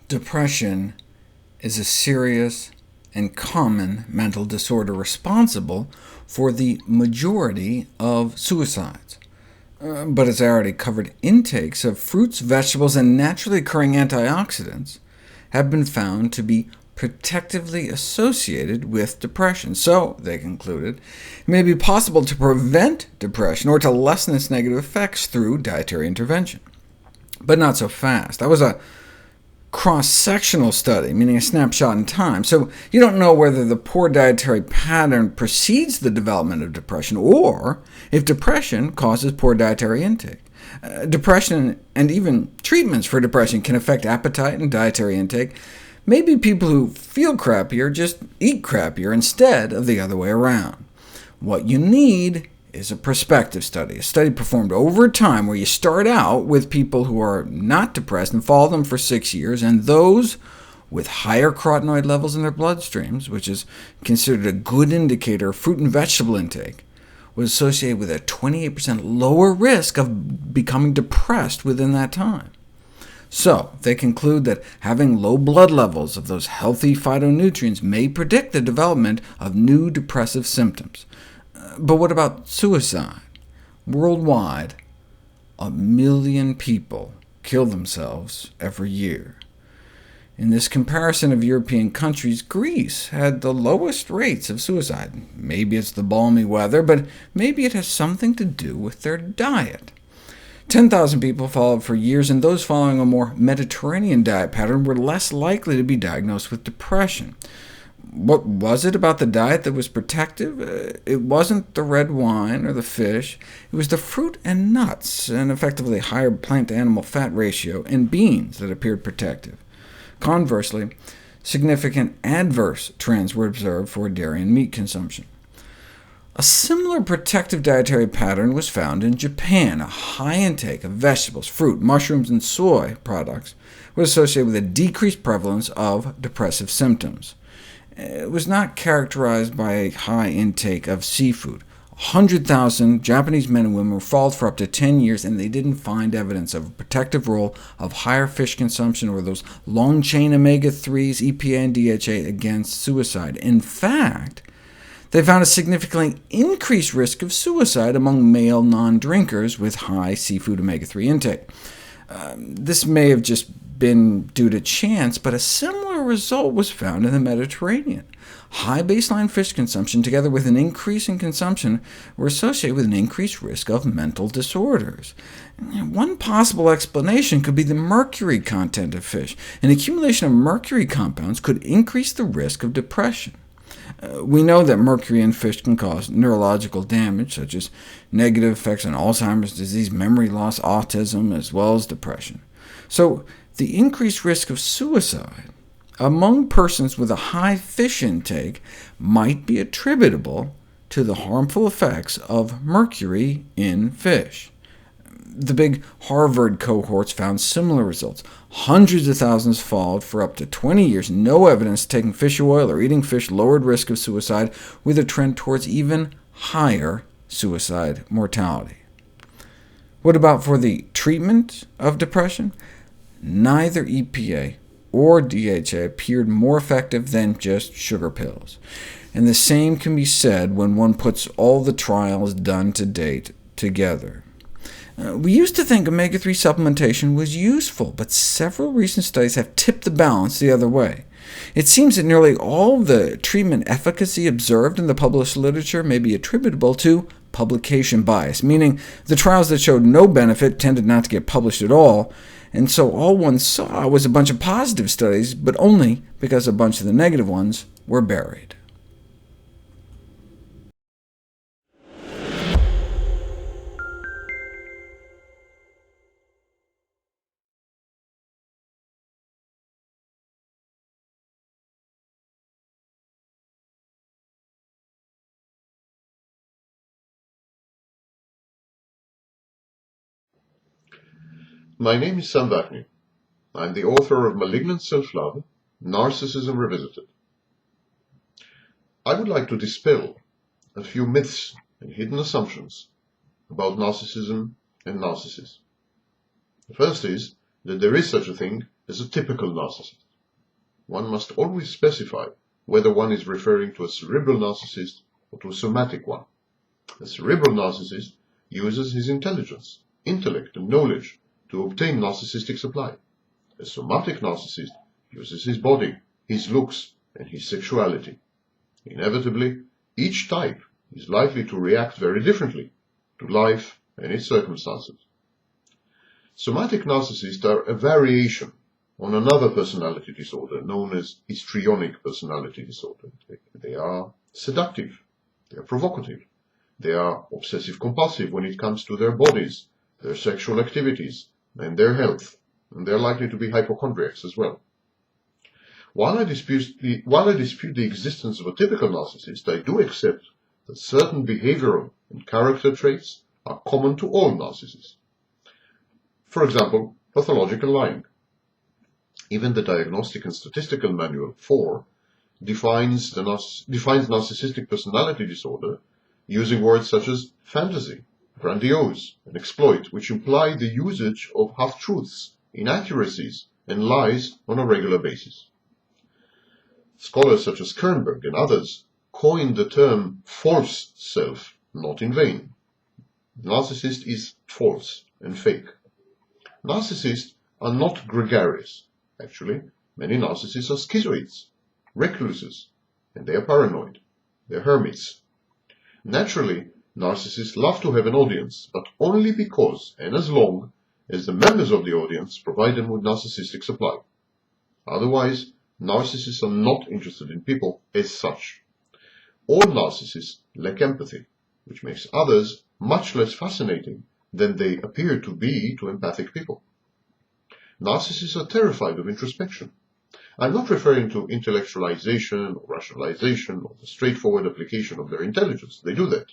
Depression is a serious and common mental disorder responsible for the majority of suicides. But as I already covered, intakes of fruits, vegetables, and naturally occurring antioxidants have been found to be protectively associated with depression. So, they concluded, it may be possible to prevent depression or to lessen its negative effects through dietary intervention. But not so fast. That was a cross-sectional study, meaning a snapshot in time, so you don't know whether the poor dietary pattern precedes the development of depression, or if depression causes poor dietary intake. Depression and even treatments for depression can affect appetite and dietary intake. Maybe people who feel crappier just eat crappier instead of the other way around. What you need is a prospective study, a study performed over time where you start out with people who are not depressed and follow them for 6 years, and those with higher carotenoid levels in their bloodstreams, which is considered a good indicator of fruit and vegetable intake, was associated with a 28% lower risk of becoming depressed within that time. So they conclude that having low blood levels of those healthy phytonutrients may predict the development of new depressive symptoms. But what about suicide? Worldwide, 1 million people kill themselves every year. In this comparison of European countries, Greece had the lowest rates of suicide. Maybe it's the balmy weather, but maybe it has something to do with their diet. 10,000 people followed for years, and those following a more Mediterranean diet pattern were less likely to be diagnosed with depression. What was it about the diet that was protective? It wasn't the red wine or the fish. It was the fruit and nuts, and effectively higher plant-to-animal fat ratio in beans that appeared protective. Conversely, significant adverse trends were observed for dairy and meat consumption. A similar protective dietary pattern was found in Japan. A high intake of vegetables, fruit, mushrooms, and soy products was associated with a decreased prevalence of depressive symptoms. It was not characterized by a high intake of seafood. 100,000 Japanese men and women were followed for up to 10 years, and they didn't find evidence of a protective role of higher fish consumption or those long-chain omega-3s, EPA, and DHA against suicide. In fact, they found a significantly increased risk of suicide among male non-drinkers with high seafood omega-3 intake. This may have just been due to chance, but a similar result was found in the Mediterranean. High baseline fish consumption, together with an increase in consumption, were associated with an increased risk of mental disorders. One possible explanation could be the mercury content of fish. An accumulation of mercury compounds could increase the risk of depression. We know that mercury in fish can cause neurological damage, such as negative effects on Alzheimer's disease, memory loss, autism, as well as depression. So the increased risk of suicide among persons with a high fish intake might be attributable to the harmful effects of mercury in fish. The big Harvard cohorts found similar results. Hundreds of thousands followed for up to 20 years. No evidence taking fish oil or eating fish lowered risk of suicide, with a trend towards even higher suicide mortality. What about for the treatment of depression? Neither EPA or DHA appeared more effective than just sugar pills. And the same can be said when one puts all the trials done to date together. We used to think omega-3 supplementation was useful, but several recent studies have tipped the balance the other way. It seems that nearly all the treatment efficacy observed in the published literature may be attributable to publication bias, meaning the trials that showed no benefit tended not to get published at all, and so all one saw was a bunch of positive studies, but only because a bunch of the negative ones were buried. My name is Sam Vaknin. I'm the author of Malignant Self-Love, Narcissism Revisited. I would like to dispel a few myths and hidden assumptions about narcissism and narcissists. The first is that there is such a thing as a typical narcissist. One must always specify whether one is referring to a cerebral narcissist or to a somatic one. A cerebral narcissist uses his intelligence, intellect, and knowledge to obtain narcissistic supply. A somatic narcissist uses his body, his looks, and his sexuality. Inevitably, each type is likely to react very differently to life and its circumstances. Somatic narcissists are a variation on another personality disorder known as histrionic personality disorder. They are seductive, they are provocative, they are obsessive-compulsive when it comes to their bodies, their sexual activities, and their health, and they are likely to be hypochondriacs as well. While I dispute the existence of a typical narcissist, I do accept that certain behavioral and character traits are common to all narcissists. For example, pathological lying. Even the Diagnostic and Statistical Manual 4 defines narcissistic personality disorder using words such as fantasy, grandiose, and exploit, which imply the usage of half-truths, inaccuracies, and lies on a regular basis. Scholars such as Kernberg and others coined the term false self, not in vain. Narcissist is false and fake. Narcissists are not gregarious. Actually, many narcissists are schizoids, recluses, and they are paranoid. They're hermits. Naturally, narcissists love to have an audience, but only because and as long as the members of the audience provide them with narcissistic supply. Otherwise, narcissists are not interested in people as such. All narcissists lack empathy, which makes others much less fascinating than they appear to be to empathic people. Narcissists are terrified of introspection. I'm not referring to intellectualization or rationalization or the straightforward application of their intelligence. They do that.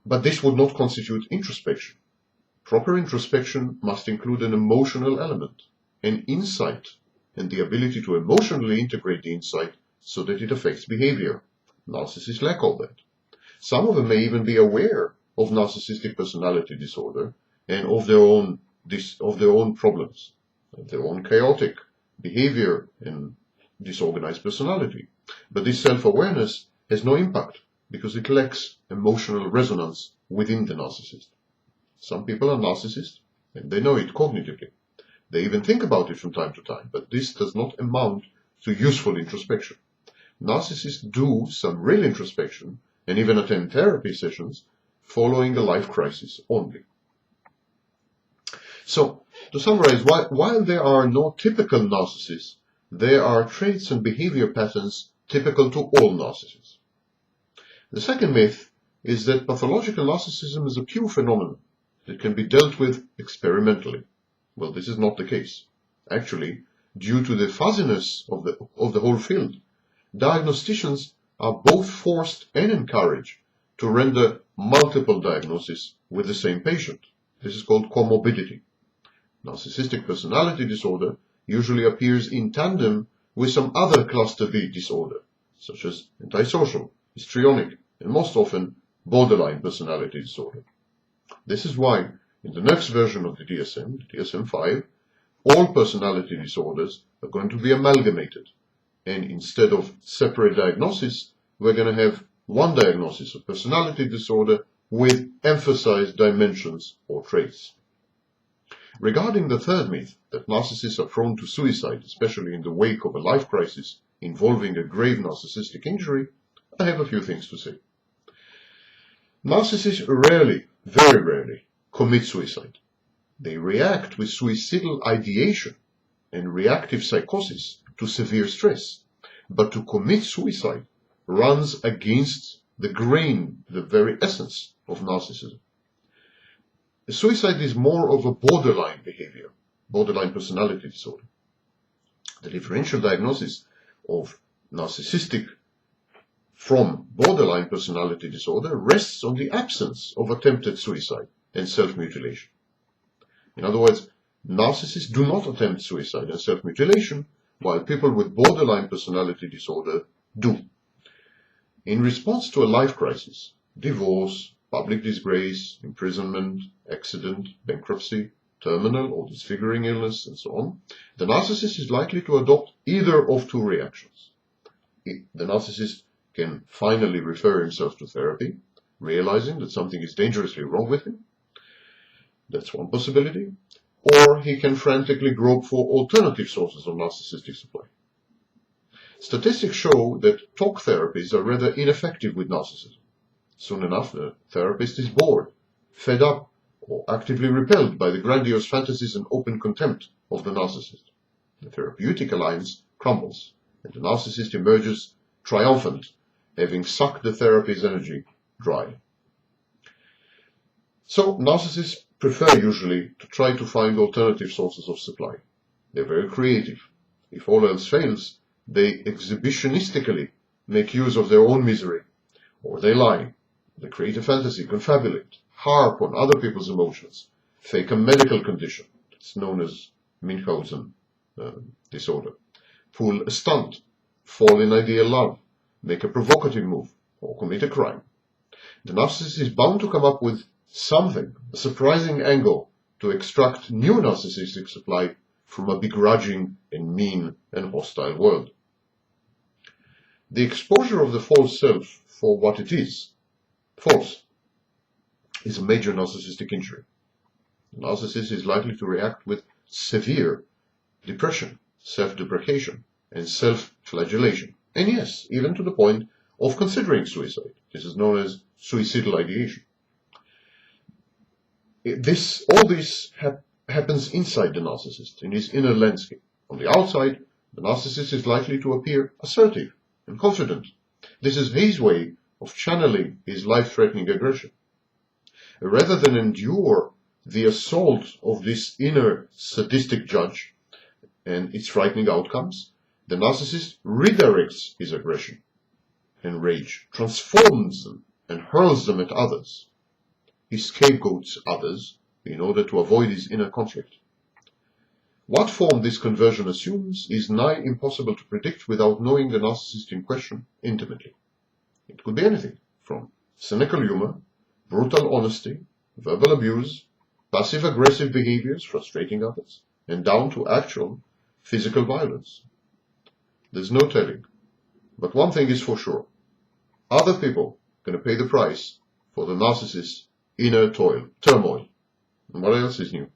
But this would not constitute introspection. Proper introspection must include an emotional element, an insight, and the ability to emotionally integrate the insight so that it affects behavior. Narcissists lack all that. Some of them may even be aware of narcissistic personality disorder and of their own problems, of their own chaotic behavior and disorganized personality. But this self-awareness has no impact because it lacks emotional resonance within the narcissist. Some people are narcissists and they know it cognitively. They even think about it from time to time, but this does not amount to useful introspection. Narcissists do some real introspection and even attend therapy sessions following a life crisis only. So, to summarize, while there are no typical narcissists, there are traits and behavior patterns typical to all narcissists. The second myth is that pathological narcissism is a pure phenomenon that can be dealt with experimentally. Well, this is not the case. Actually, due to the fuzziness of the whole field, diagnosticians are both forced and encouraged to render multiple diagnoses with the same patient. This is called comorbidity. Narcissistic personality disorder usually appears in tandem with some other cluster B disorder, such as antisocial, histrionic, and most often borderline personality disorder. This is why, in the next version of the DSM-5, all personality disorders are going to be amalgamated, and instead of separate diagnoses, we're going to have one diagnosis of personality disorder with emphasized dimensions or traits. Regarding the third myth, that narcissists are prone to suicide, especially in the wake of a life crisis involving a grave narcissistic injury, I have a few things to say. Narcissists rarely, very rarely, commit suicide. They react with suicidal ideation and reactive psychosis to severe stress, but to commit suicide runs against the grain, the very essence of narcissism. Suicide is more of a borderline behavior, borderline personality disorder. The differential diagnosis of narcissistic from borderline personality disorder rests on the absence of attempted suicide and self-mutilation. In other words, narcissists do not attempt suicide and self-mutilation, while people with borderline personality disorder do. In response to a life crisis, divorce, public disgrace, imprisonment, accident, bankruptcy, terminal or disfiguring illness, and so on, the narcissist is likely to adopt either of two reactions. The narcissist can finally refer himself to therapy, realizing that something is dangerously wrong with him. That's one possibility. Or he can frantically grope for alternative sources of narcissistic supply. Statistics show that talk therapies are rather ineffective with narcissism. Soon enough, the therapist is bored, fed up, or actively repelled by the grandiose fantasies and open contempt of the narcissist. The therapeutic alliance crumbles, and the narcissist emerges triumphant, having sucked the therapy's energy dry. So, narcissists prefer usually to try to find alternative sources of supply. They're very creative. If all else fails, they exhibitionistically make use of their own misery, or they lie, they create a fantasy, confabulate, harp on other people's emotions, fake a medical condition, it's known as Münchhausen disorder, pull a stunt, fall in ideal love, make a provocative move, or commit a crime. The narcissist is bound to come up with something, a surprising angle, to extract new narcissistic supply from a begrudging and mean and hostile world. The exposure of the false self for what it is, false, is a major narcissistic injury. The narcissist is likely to react with severe depression, self-deprecation, and self-flagellation. And yes, even to the point of considering suicide. This is known as suicidal ideation. All this happens inside the narcissist, in his inner landscape. On the outside, the narcissist is likely to appear assertive and confident. This is his way of channeling his life-threatening aggression. Rather than endure the assault of this inner sadistic judge and its frightening outcomes, the narcissist redirects his aggression and rage, transforms them, and hurls them at others. He scapegoats others in order to avoid his inner conflict. What form this conversion assumes is nigh impossible to predict without knowing the narcissist in question intimately. It could be anything from cynical humor, brutal honesty, verbal abuse, passive-aggressive behaviors frustrating others, and down to actual physical violence. There's no telling. But one thing is for sure. Other people are going to pay the price for the narcissist's inner turmoil. And what else is new?